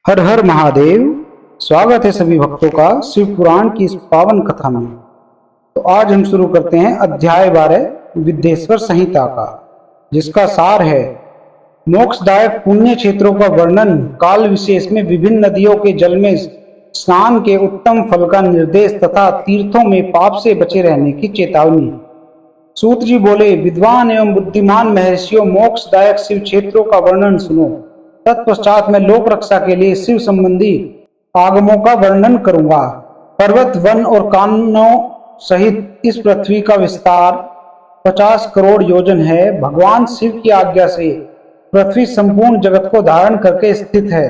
हर हर महादेव। स्वागत है सभी भक्तों का शिव पुराण की इस पावन कथा में। तो आज हम शुरू करते हैं अध्याय 12 विद्येश्वर संहिता का, जिसका सार है मोक्षदायक पुण्य क्षेत्रों का वर्णन, काल विशेष में विभिन्न नदियों के जल में स्नान के उत्तम फल का निर्देश तथा तीर्थों में पाप से बचे रहने की चेतावनी। सूत जी बोले, विद्वान एवं बुद्धिमान महर्षियों, मोक्षदायक शिव क्षेत्रों का वर्णन सुनो। तत्पश्चात मैं लोक रक्षा के लिए शिव संबंधी आगमों का वर्णन करूंगा। पर्वत, वन और कानों सहित इस पृथ्वी का विस्तार 50 करोड़ योजन है। भगवान शिव की आज्ञा से पृथ्वी संपूर्ण जगत को धारण करके स्थित है।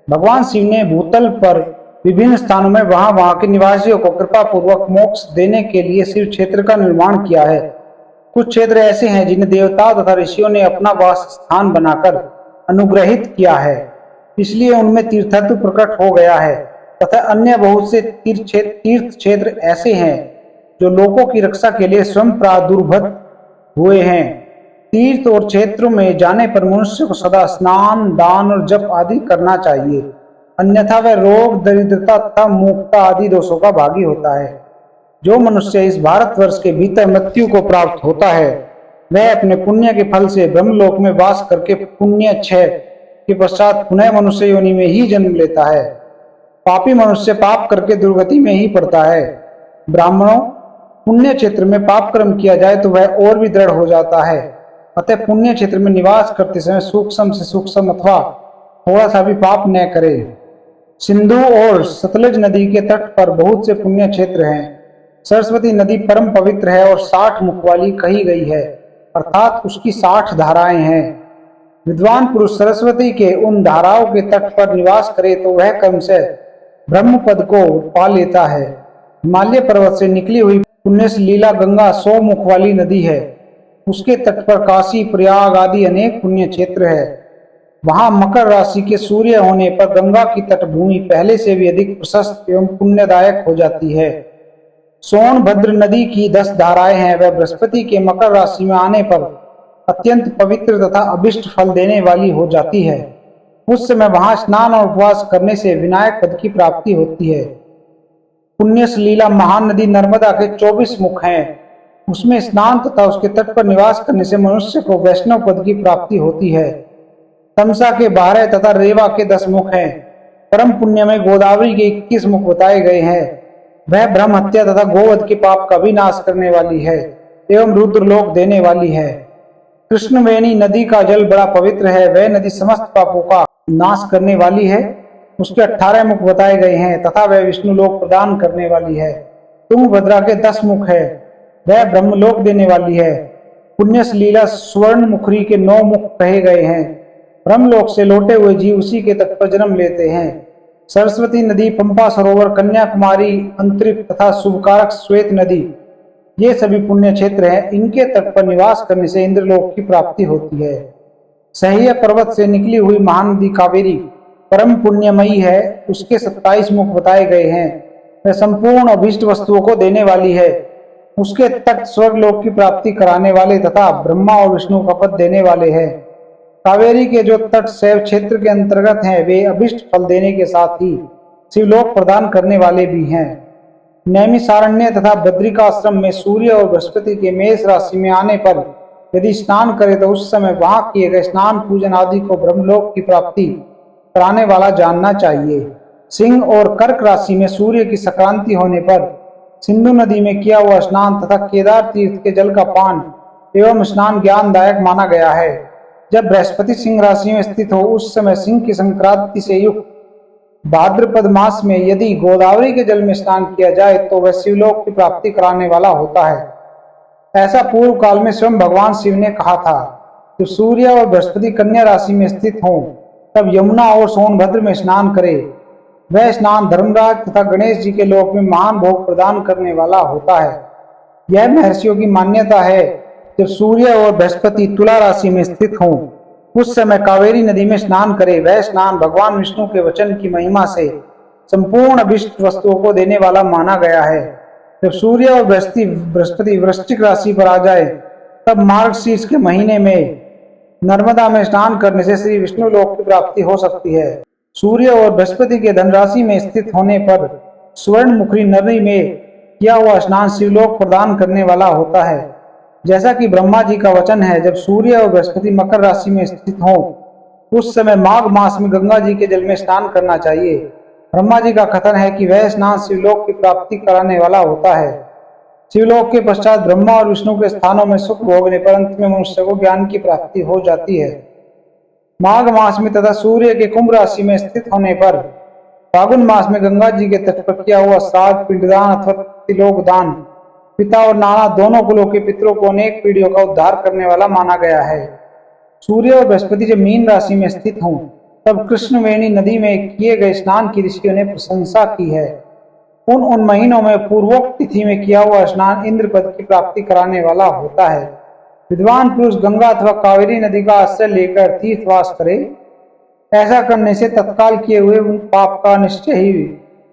भगवान शिव ने भूतल पर विभिन्न स्थानों में वहां के निवासियों को कृपा पूर्वक मोक्ष देने के लिए शिव क्षेत्र का निर्माण किया है। कुछ क्षेत्र ऐसे हैं जिन्हें देवताओं तथा ऋषियों ने अपना वास स्थान बनाकर अनुग्रहित किया है, इसलिए उनमें तीर्थत्व प्रकट हो गया है। तथा अन्य बहुत से तीर्थ क्षेत्र ऐसे हैं जो लोगों की रक्षा के लिए स्वयं प्रादुर्भूत हुए हैं। तीर्थ और क्षेत्रों में जाने पर मनुष्य को सदा स्नान, दान और जप आदि करना चाहिए, अन्यथा वह रोग, दरिद्रता तथा मूर्खता आदि दोषों का भागी होता है। जो मनुष्य इस भारतवर्ष के भीतर मृत्यु को प्राप्त होता है, वह अपने पुण्य के फल से ब्रह्मलोक में वास करके पुण्य क्षय के पश्चात पुनः मनुष्य योनि में ही जन्म लेता है। पापी मनुष्य पाप करके दुर्गति में ही पड़ता है। ब्राह्मणों, पुण्य क्षेत्र में पाप कर्म किया जाए तो वह और भी दृढ़ हो जाता है। अतः पुण्य क्षेत्र में निवास करते समय सूक्ष्म से सूक्ष्म अथवा थोड़ा सा भी पाप न करे। सिंधु और सतलज नदी के तट पर बहुत से पुण्य क्षेत्र हैं। सरस्वती नदी परम पवित्र है और 60 मुख वाली कही गई है, अर्थात उसकी 60 धाराएं हैं। विद्वान पुरुष सरस्वती के उन धाराओं के तट पर निवास करे तो वह क्रमशः ब्रह्म पद को पा लेता है। हिमालय पर्वत से निकली हुई पुण्य लीला गंगा 100 मुख वाली नदी है। उसके तट पर काशी, प्रयाग आदि अनेक पुण्य क्षेत्र है। वहां मकर राशि के सूर्य होने पर गंगा की तटभूमि पहले से भी अधिक प्रशस्त एवं पुण्यदायक हो जाती है। सोनभद्र नदी की 10 धाराएं हैं। वह बृहस्पति के मकर राशि में आने पर अत्यंत पवित्र तथा अभिष्ट फल देने वाली हो जाती है। उस समय वहां स्नान और उपवास करने से विनायक पद की प्राप्ति होती है। पुण्य सलीला महान नदी नर्मदा के 24 मुख हैं। उसमें स्नान तथा उसके तट पर निवास करने से मनुष्य को वैष्णव पद की प्राप्ति होती है। तमसा के 12 तथा रेवा के 10 मुख हैं। परम पुण्य में गोदावरी के 21 मुख बताए गए हैं। वह ब्रह्म हत्या तथा गोवध के पाप का भी नाश करने वाली है एवं रुद्रलोक देने वाली है। कृष्णवेणी नदी का जल बड़ा पवित्र है। वह नदी समस्त पापों का नाश करने वाली है। उसके 18 मुख बताए गए हैं तथा वह विष्णु लोक प्रदान करने वाली है। तुंगभद्रा के 10 मुख है। वह ब्रह्मलोक देने वाली है। पुण्य सलीला स्वर्ण मुखरी के 9 मुख कहे गए हैं। ब्रह्मलोक से लौटे हुए जीव उसी के तट पर जन्म लेते हैं। सरस्वती नदी, पंपा सरोवर, कन्याकुमारी, अंतरिक्ष तथा शुभकारक श्वेत नदी, ये सभी पुण्य क्षेत्र हैं। इनके तट पर निवास करने से इंद्रलोक की प्राप्ति होती है। सह्य पर्वत से निकली हुई महानदी कावेरी परम पुण्यमयी है। उसके 27 मुख बताए गए हैं। वह संपूर्ण अभीष्ट वस्तुओं को देने वाली है। उसके तट स्वर्गलोक की प्राप्ति कराने वाले तथा ब्रह्मा और विष्णु का पद देने वाले हैं। कावेरी के जो तट शैव क्षेत्र के अंतर्गत हैं, वे अभिष्ट फल देने के साथ ही शिवलोक प्रदान करने वाले भी हैं। नैमिषारण्य तथा बद्रिकाश्रम में सूर्य और बृहस्पति के मेष राशि में आने पर यदि स्नान करे तो उस समय वहां किए गए स्नान, पूजन आदि को ब्रह्मलोक की प्राप्ति कराने वाला जानना चाहिए। सिंह और कर्क राशि में सूर्य की संक्रांति होने पर सिंधु नदी में किया हुआ स्नान तथा केदार तीर्थ के जल का पान एवं स्नान ज्ञानदायक माना गया है। जब बृहस्पति सिंह राशि में स्थित हो उस समय सिंह की संक्रांति से युक्त भाद्रपद मास में यदि गोदावरी के जल में स्नान किया जाए तो वह शिवलोक की प्राप्ति कराने वाला होता है। ऐसा पूर्व काल में स्वयं भगवान शिव ने कहा था। जब सूर्य और बृहस्पति कन्या राशि में स्थित हों तब यमुना और सोनभद्र में स्नान करे। वह स्नान धर्मराज तथा गणेश जी के लोक में महान भोग प्रदान करने वाला होता है। यह महर्षियों की मान्यता है। जब सूर्य और बृहस्पति तुला राशि में स्थित हों उस समय कावेरी नदी में स्नान करे। वह स्नान भगवान विष्णु के वचन की महिमा से संपूर्ण अभिष्ट वस्तुओं को देने वाला माना गया है। जब सूर्य और बृहस्पति वृश्चिक राशि पर आ जाए तब मार्गशीर्ष के महीने में नर्मदा में स्नान करने से श्री विष्णु लोक की प्राप्ति हो सकती है। सूर्य और बृहस्पति के धनराशि में स्थित होने पर सुवर्णमुखी नदी में किया हुआ स्नान शिवलोक प्रदान करने वाला होता है। जैसा कि ब्रह्मा जी का वचन है, जब सूर्य और बृहस्पति मकर राशि में स्थित हों उस समय माघ मास में गंगा जी के जल में स्नान करना चाहिए। ब्रह्मा जी का कथन है कि वह स्नान शिवलोक की प्राप्ति कराने वाला होता है। शिवलोक के पश्चात ब्रह्मा और विष्णु के स्थानों में सुख भोगने पर अंत में मनुष्य को ज्ञान की प्राप्ति हो जाती है। माघ मास में तथा सूर्य के कुंभ राशि में स्थित होने पर फागुन मास में गंगा जी के तट पर किया हुआ श्राद्ध, पिंडदान अथवा तिलोक दान पिता और नाना दोनों कुलों के पितरों को अनेक पीढ़ियों का उद्धार करने वाला माना गया है। सूर्य और बृहस्पति जब मीन राशि में स्थित हों तब कृष्णवेणी नदी में किए गए स्नान की ऋषियों ने प्रशंसा की है। उन महीनों में पूर्वोक्त तिथि में किया हुआ स्नान इंद्र पद की प्राप्ति कराने वाला होता है। विद्वान पुरुष गंगा अथवा कावेरी नदी का आश्रय लेकर तीर्थवास करे। ऐसा करने से तत्काल किए हुए उन पाप का निश्चय ही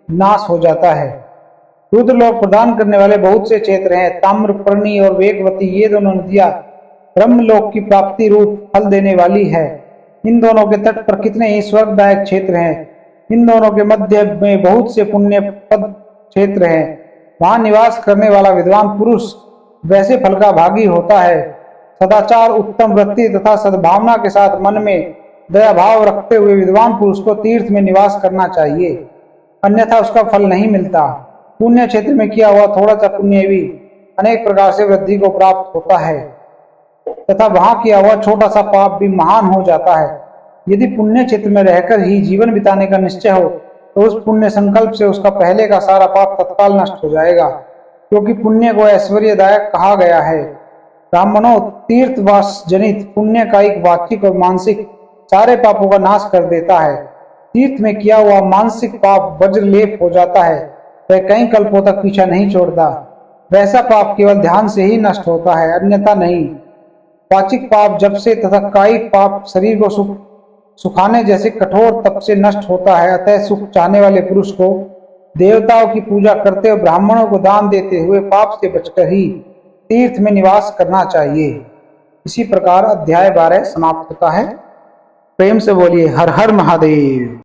नाश हो जाता है। रुद्रलोक प्रदान करने वाले बहुत से क्षेत्र हैं। ताम्रपर्णी और वेगवती ये दोनों नदियां ब्रह्मलोक की प्राप्ति रूप फल देने वाली है। इन दोनों के तट पर कितने ही स्वर्गदायक क्षेत्र हैं। इन दोनों के मध्य में बहुत से पुण्य पद क्षेत्र हैं। वहां निवास करने वाला विद्वान पुरुष वैसे फल का भागी होता है। सदाचार, उत्तम वृत्ति तथा सद्भावना के साथ मन में दया भाव रखते हुए विद्वान पुरुष को तीर्थ में निवास करना चाहिए, अन्यथा उसका फल नहीं मिलता। पुण्य क्षेत्र में किया हुआ थोड़ा सा पुण्य भी अनेक प्रकार से वृद्धि को प्राप्त होता है तथा वहां किया हुआ छोटा सा पाप भी महान हो जाता है। यदि पुण्य क्षेत्र में रहकर ही जीवन बिताने का निश्चय हो तो उस पुण्य संकल्प से उसका पहले का सारा पाप तत्काल नष्ट हो जाएगा, क्योंकि पुण्य को ऐश्वर्यदायक कहा गया है। ब्राह्मणों, तीर्थवास जनित पुण्य कायिक, वाचिक और मानसिक सारे पापों का नाश कर देता है। तीर्थ में किया हुआ मानसिक पाप वज्रलेप हो जाता है, वह कई कल्पों तक पीछा नहीं छोड़ता। वैसा पाप केवल ध्यान से ही नष्ट होता है, अन्यथा नहीं। वाचिक पाप जब से तथा कायिक पाप शरीर को सुखाने जैसे कठोर तप से नष्ट होता है। अतः सुख चाहने वाले पुरुष को देवताओं की पूजा करते और ब्राह्मणों को दान देते हुए पाप से बचकर ही तीर्थ में निवास करना चाहिए। इसी प्रकार अध्याय 12 समाप्त होता है। प्रेम से बोलिए हर हर महादेव।